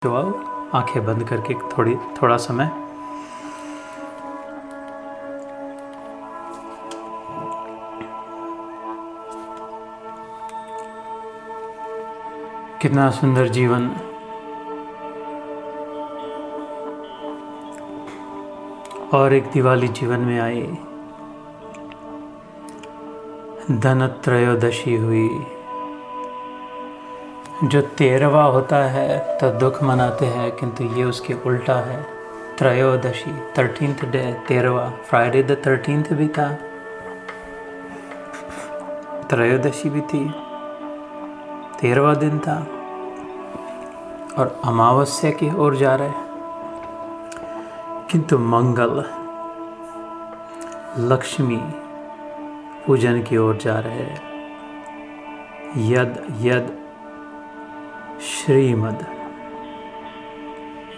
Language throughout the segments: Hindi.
तो आओ आंखें बंद करके थोड़ा समय कितना सुंदर जीवन, और एक दिवाली जीवन में आई। धनत्रयोदशी हुई। जो 13वां होता है तो दुख मनाते हैं, किंतु ये उसके उल्टा है। त्रयोदशी 13th डे, 13वां फ्राइडे द 13th भी था, त्रयोदशी भी थी, 13वां दिन था और अमावस्या की ओर जा रहे। किंतु मंगल लक्ष्मी पूजन की ओर जा रहे। यद यद श्रीमद,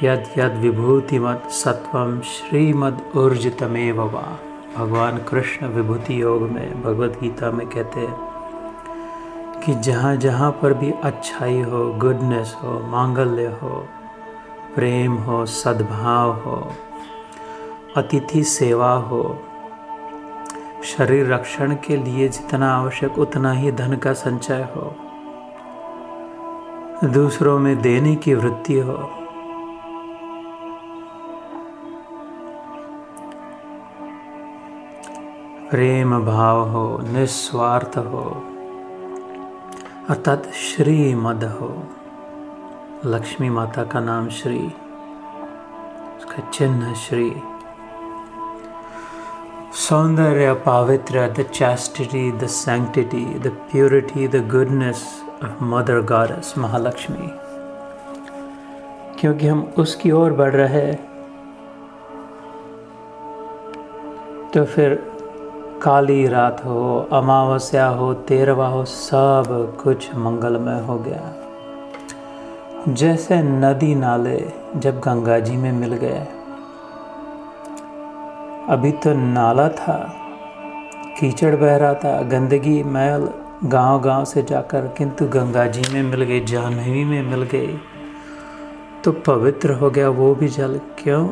यद यद विभूतिमद सत्वम श्रीमद ऊर्जितमेव वा। भगवान कृष्ण विभूति योग में भगवत गीता में कहते हैं कि जहाँ जहाँ पर भी अच्छाई हो, गुडनेस हो, मांगल्य हो, प्रेम हो, सद्भाव हो, अतिथि सेवा हो, शरीर रक्षण के लिए जितना आवश्यक उतना ही धन का संचय हो, दूसरों में देने की वृत्ति हो, प्रेम भाव हो, निस्वार्थ हो, अर्थात श्रीमद हो। लक्ष्मी माता का नाम श्री, उसका चिन्ह श्री। सौंदर्य, पावित्र्य, the chastity, the sanctity, the purity, the goodness of mother goddess Mahalakshmi. क्योंकि हम उसकी ओर बढ़ रहे, तो फिर काली रात हो, अमावस्या हो, 13वां हो, सब कुछ मंगलमय हो गया। जैसे नदी नाले जब गंगा जी में मिल गए, अभी तो नाला था, कीचड़ बह रहा था, गंदगी मैल गांव गांव से जाकर, किंतु गंगा जी में मिल गई, जाह्नवी में मिल गई, तो पवित्र हो गया वो भी जल। क्यों?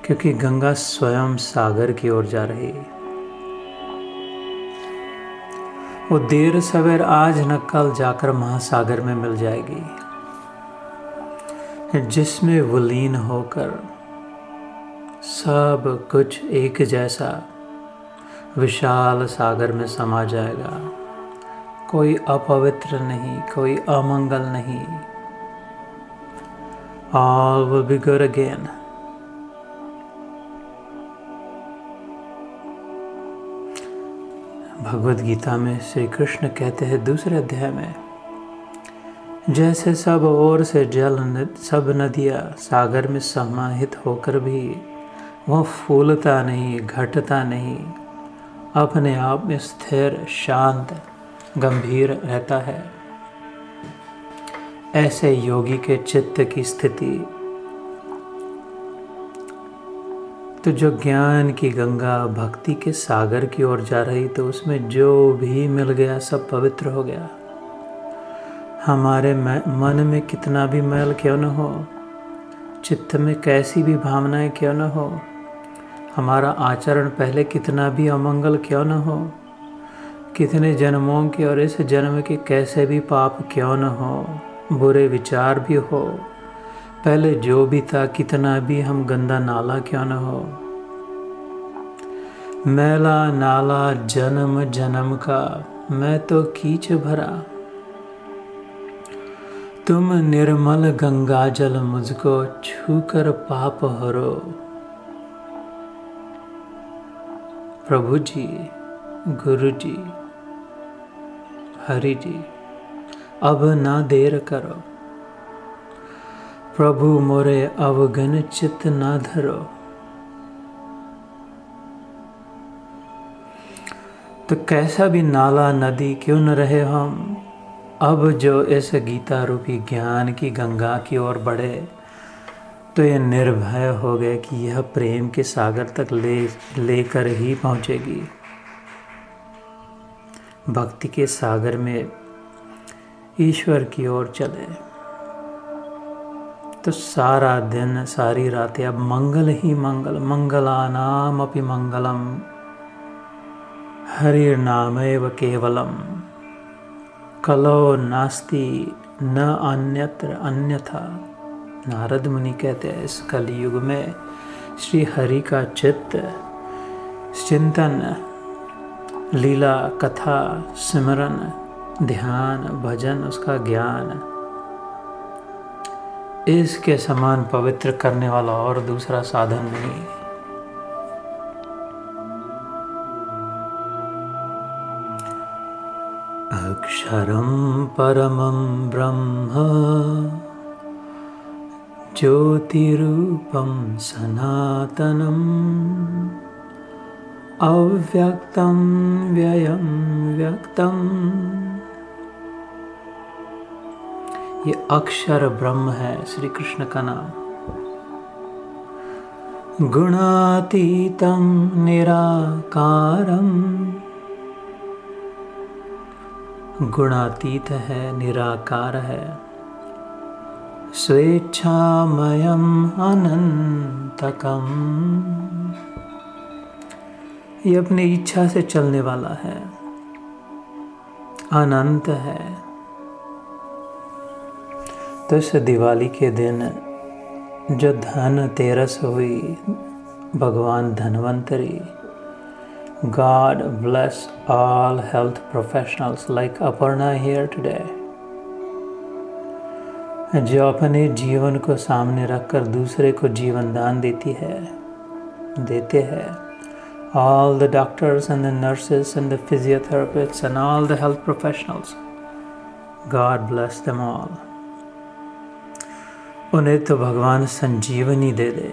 क्योंकि गंगा स्वयं सागर की ओर जा रही। वो देर सवेर आज न कल जाकर महासागर में मिल जाएगी, जिसमें विलीन होकर सब कुछ एक जैसा विशाल सागर में समा जाएगा। कोई अपवित्र नहीं, कोई अमंगल नहीं। All will be good again. Bhagavad Gita में श्री कृष्ण कहते हैं दूसरे अध्याय में, जैसे सब ओर से जल, सब नदियाँ सागर में समाहित होकर भी वह फूलता नहीं, घटता नहीं, अपने आप में स्थिर, शांत, गंभीर रहता है, ऐसे योगी के चित्त की स्थिति। तो जो ज्ञान की गंगा भक्ति के सागर की ओर जा रही, तो उसमें जो भी मिल गया सब पवित्र हो गया। हमारे मन में कितना भी मैल क्यों न हो, चित्त में कैसी भी भावनाएं क्यों न हो, हमारा आचरण पहले कितना भी अमंगल क्यों न हो, कितने जन्मों के और इस जन्म के कैसे भी पाप क्यों न हो, बुरे विचार भी हो, पहले जो भी था कितना भी हम गंदा नाला क्यों न हो, मैला नाला जन्म जन्म का मैं तो कीच भरा, तुम निर्मल गंगा जल मुझको छूकर पाप हरो। प्रभु जी, गुरु जी, हरि जी, अब ना देर करो, प्रभु मोरे अवगन चित्त ना धरो। तो कैसा भी नाला नदी क्यों न रहे हम, अब जो इस गीता रूपी ज्ञान की गंगा की ओर बढ़े, तो ये निर्भय हो गए कि यह प्रेम के सागर तक लेकर ही पहुँचेगी। भक्ति के सागर में ईश्वर की ओर चले। तो सारा दिन सारी रातें अब मंगल ही मंगल, मंगलानाम अपि मंगलम, हरिर्नामैव केवलम, कलो नास्ति न अन्यत्र अन्यथा। नारद मुनि कहते हैं इस कलयुग में श्री हरि का चिंतन, लीला कथा, सिमरन, ध्यान, भजन, उसका ज्ञान, इसके समान पवित्र करने वाला और दूसरा साधन नहीं। अक्षरं परमं ब्रह्म ज्योतिरूपं सनातनम् अव्यक्तं व्ययं व्यक्तम्। ये अक्षर ब्रह्म है श्री कृष्ण का नाम। गुणातीतं निराकारं, गुणातीत है, निराकार है। स्वेच्छामयम् अनंतकम्, ये अपनी इच्छा से चलने वाला है, अनंत है। तो इस दिवाली के दिन जो धनतेरस हुई, भगवान Dhanvantari, God bless all health professionals like Aparna here today, जो अपने जीवन को सामने रखकर दूसरे को जीवन दान देते हैं। All the doctors and the nurses and the physiotherapists and all the health professionals, God bless them all. उन्हें तो भगवान संजीवनी दे दे,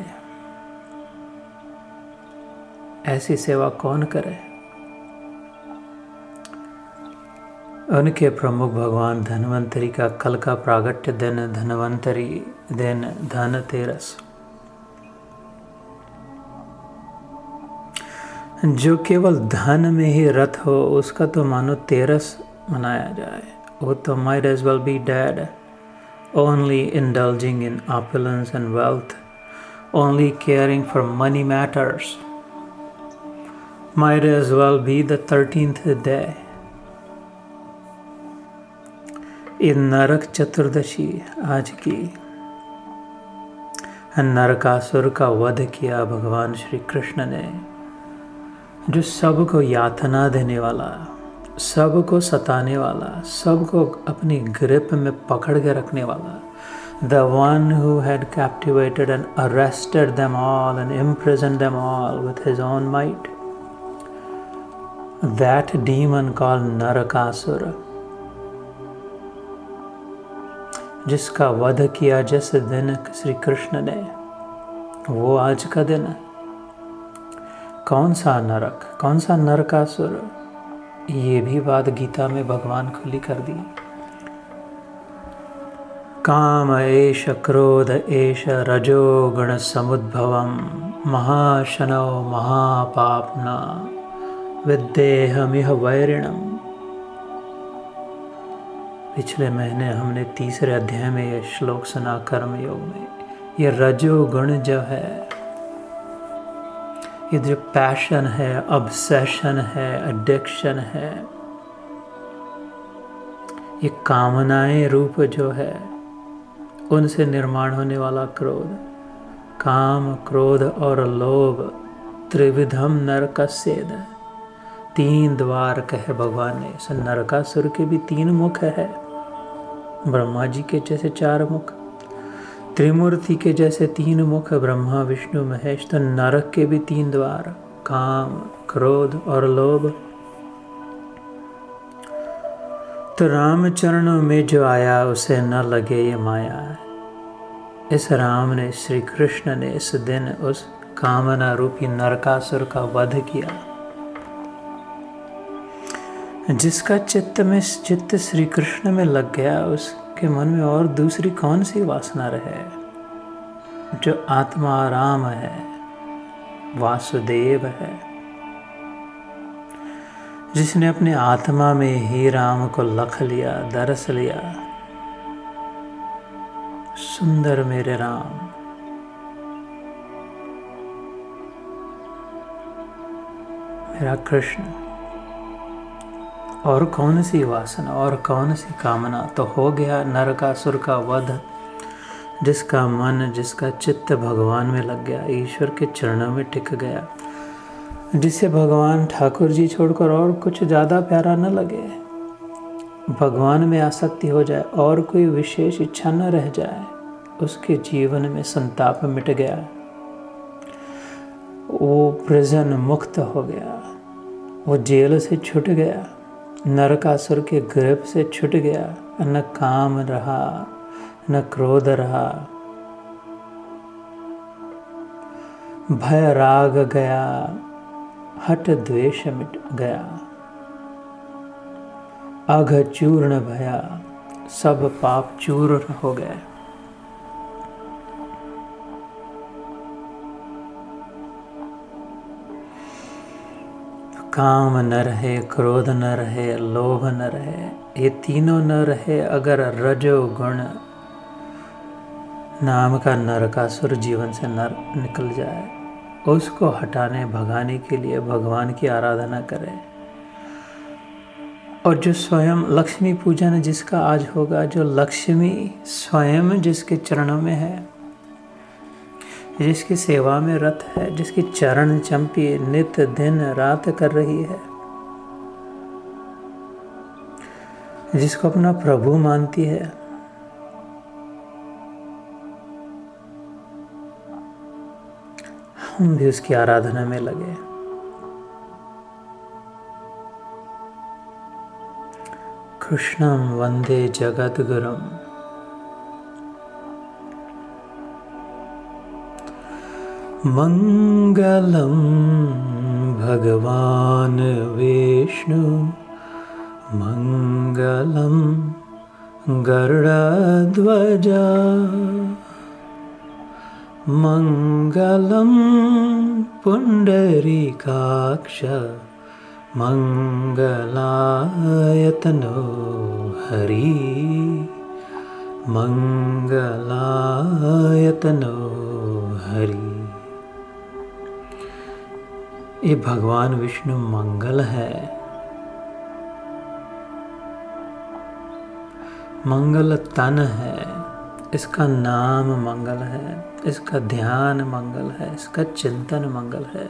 ऐसी सेवा कौन करे। उनके प्रमुख भगवान धन्वंतरी का कल का प्रागट्य दिन, धन्वंतरी दिन, धनतेरस, जो केवल धन में ही रत हो उसका तो मानो तेरस मनाया जाए। वो तो might as well be dead, only indulging in opulence and wealth, only caring for money matters. Might as well be the 13th day. ये नरक चतुर्दशी आज की, नरकासुर का वध किया भगवान श्री कृष्ण ने, जो सबको यातना देने वाला, सबको सताने वाला, सबको अपनी ग्रिप में पकड़ के रखने वाला, the one who had captivated and arrested them all and imprisoned them all with his own might, that demon called Narakasura, जिसका वध किया जिस दिन श्री कृष्ण ने, वो आज का दिन है। कौन सा नरक, कौन सा नरकासुर, ये भी बात गीता में भगवान खुली कर दी। काम एष क्रोध एष रजोगुण समुद्भवम महाशनो महापापना विद्येहमिह वैरिणम। पिछले महीने हमने तीसरे अध्याय में ये श्लोक सुना कर्म योग में। ये रजोगुण जो है, ये जो पैशन है, ऑब्सेशन है, एडिक्शन है, ये कामनाएं रूप जो है, उनसे निर्माण होने वाला क्रोध, काम, क्रोध और लोभ, त्रिविधम नरकस्येद, 3 द्वार कहे भगवान ने। इस नरकासुर के भी 3 मुख है, ब्रह्मा जी के जैसे 4 मुख, त्रिमूर्ति के जैसे 3 मुख, ब्रह्मा विष्णु महेश। तो नरक के भी 3 द्वार, काम, क्रोध और लोभ। तो राम चरणों में जो आया उसे न लगे ये माया। इस राम ने, श्री कृष्ण ने इस दिन उस कामना रूपी नरकासुर का वध किया। जिसका चित्त श्री कृष्ण में लग गया, उसके मन में और दूसरी कौन सी वासना रहे। जो आत्मा राम है, वासुदेव है, जिसने अपने आत्मा में ही राम को लख लिया, दरस लिया, सुंदर मेरे राम, मेरा कृष्ण। और कौन सी वासना और कौन सी कामना, तो हो गया नरकासुर का वध। जिसका मन, जिसका चित्त भगवान में लग गया, ईश्वर के चरणों में टिक गया, जिसे भगवान ठाकुर जी छोड़कर और कुछ ज़्यादा प्यारा न लगे, भगवान में आसक्ति हो जाए और कोई विशेष इच्छा न रह जाए, उसके जीवन में संताप मिट गया, वो प्रिजन मुक्त हो गया, वो जेल से छूट गया, नरकासुर के ग्रिप से छूट गया। न काम रहा, न क्रोध रहा, भय राग गया, हठ द्वेष मिट गया, अघ चूर्ण भया, सब पाप चूर्ण हो गए। काम न रहे, क्रोध न रहे, लोभ न रहे, ये तीनों न रहे। अगर रजोगुण नाम का नरकासुर जीवन से निकल जाए, उसको हटाने भगाने के लिए भगवान की आराधना करें। और जो स्वयं लक्ष्मी पूजन जिसका आज होगा, जो लक्ष्मी स्वयं जिसके चरणों में है, जिसकी सेवा में रत है, जिसकी चरण चंपी नित दिन रात कर रही है, जिसको अपना प्रभु मानती है, हम भी उसकी आराधना में लगे। कृष्णं वंदे जगद्गुरुम्। मंगलम भगवान विष्णु, मंगलम गरुड़ध्वजा, मंगलम पुंडरीकाक्ष, मंगलायतनो हरि, मंगलायतनो हरि। ये भगवान विष्णु मंगल है, मंगल तन है, इसका नाम मंगल है, इसका ध्यान मंगल है, इसका चिंतन मंगल है,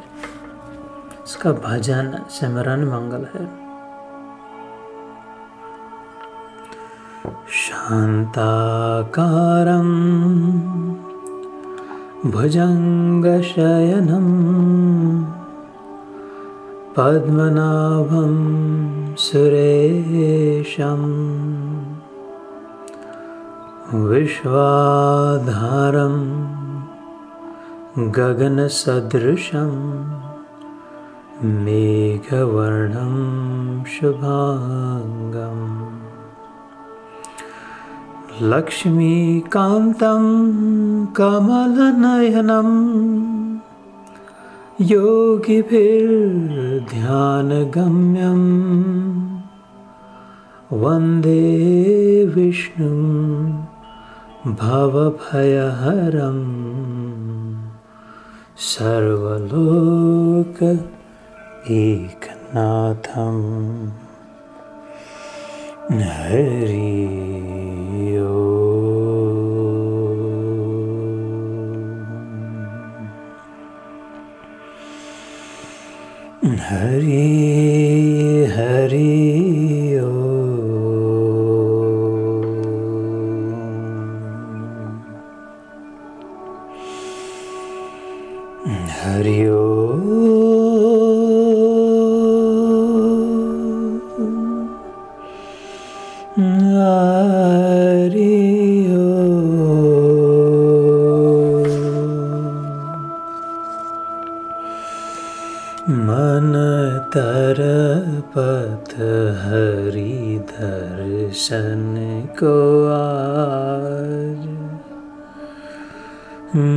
इसका भजन सिमरन मंगल है। शांताकारं भुजंगशयनं पद्मनाभं सुरेशं, विश्वाधारं गगनसदृशं, मेघवर्णं शुभांगं, लक्ष्मीकान्तं कमलनयनं, योगिभिर्ध्यानगम्यं, वन्दे विष्णुं भवभयहरं, सर्वलोक एकनाथं। हरि ओम। हरि हरि ओम। हरि ओम। हरि ओम। मन तरपत हरि दर्शन को आज,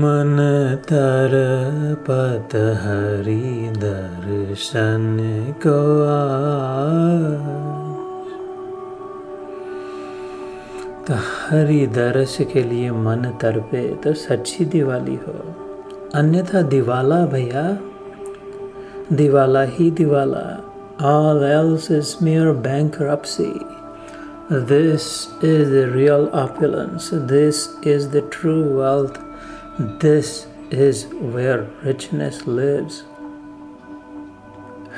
मन तरपत हरि दर्शन को आज, तो हरि दरस के लिए मन तड़पे तो सच्ची दिवाली हो, अन्यथा दिवाला भैया, दिवाला ही दिवाला। All else is mere bankruptcy. This is the real opulence. This is the true wealth. This is where richness lives.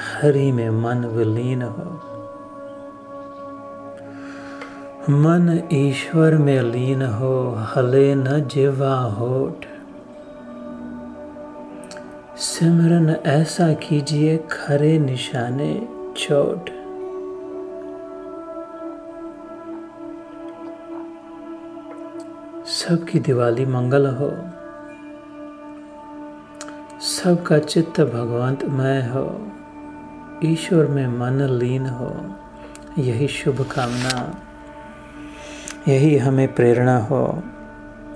Hari में मन विलीन हो, मन ईश्वर में लीन हो, हले न जिह्वा होठ। सिमरन ऐसा कीजिए खरे निशाने चोट। सबकी दिवाली मंगल हो, सबका चित्त भगवंतमय हो, ईश्वर में मन लीन हो। यही शुभ कामना, यही हमें प्रेरणा हो,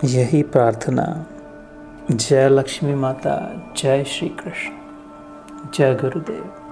यही प्रार्थना। जय लक्ष्मी माता, जय श्री कृष्ण, जय गुरुदेव।